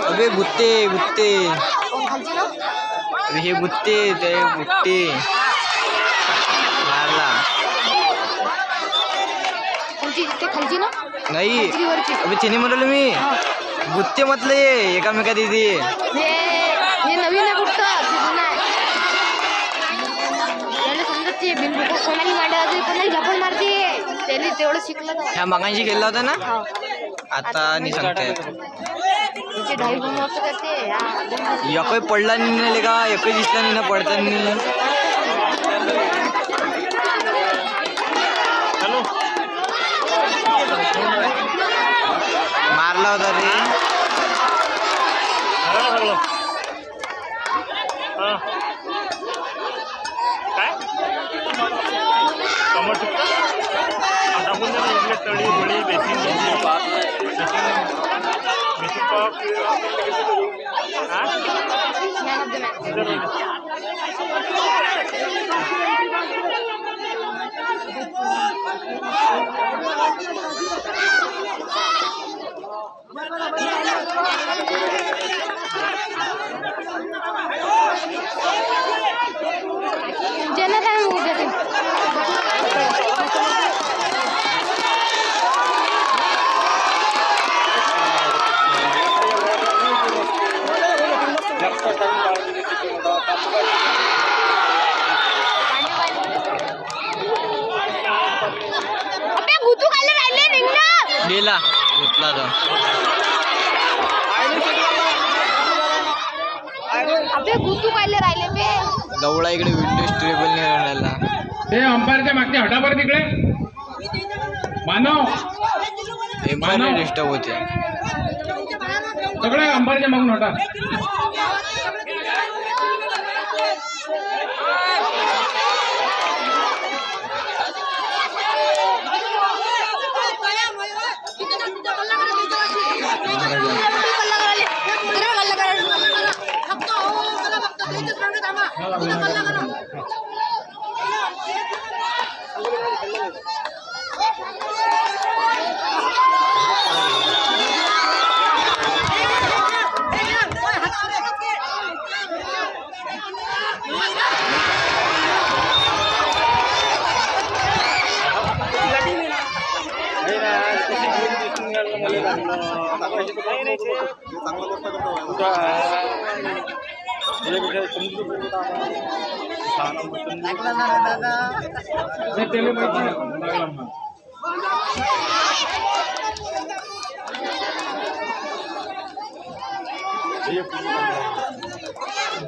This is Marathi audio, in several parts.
अबे बुत्ते बुत्ते हे बुत्ते ते बुट्टे मारला नाही अबे तिने म्हटलं मी बुत्ते म्हटलं ये एकामेका दिदी हे नवीन आहे कुठं समजत ते बिंदू कोणाला मांडायचं कोणाला झपड मारते त्याने तेवढं शिकलं ह्या मागांशी खेळला होता ना आता नाही सांगते एकही पडला नाही का एकही दिसला नाही ना पडताना मारला होता रे गेला घेतला तो अबे गुतू कायले राहिले बे दवडा इकडे विंडोज टेबल नाही राहिला ते अंपायरच्या मागचे हटा बरं तिकडे मानव एम्पायर डिस्टर्ब होते सगळे अंपायरच्या मागून हटा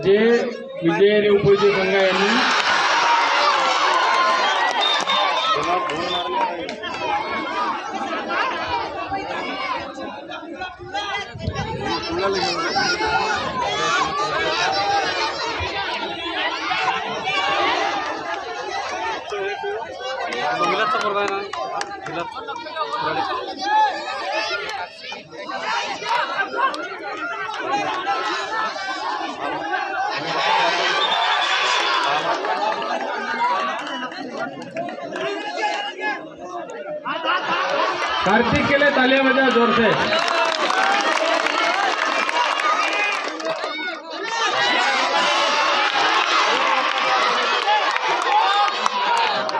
जे विजय उपयोगी संघ यांनी कार्तिक के लिए तालियां बजाओ जोर से।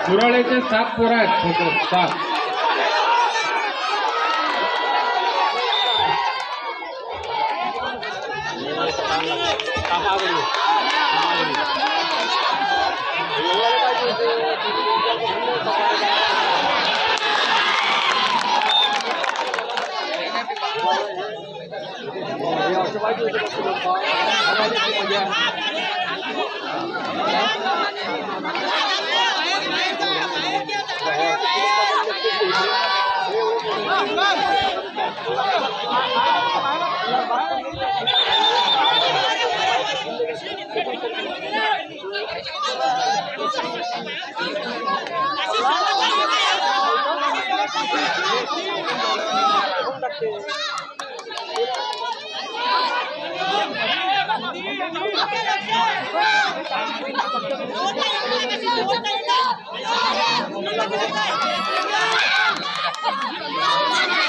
कुराळेचे 7 पोरं आहेत, फोटो 7। Thank you.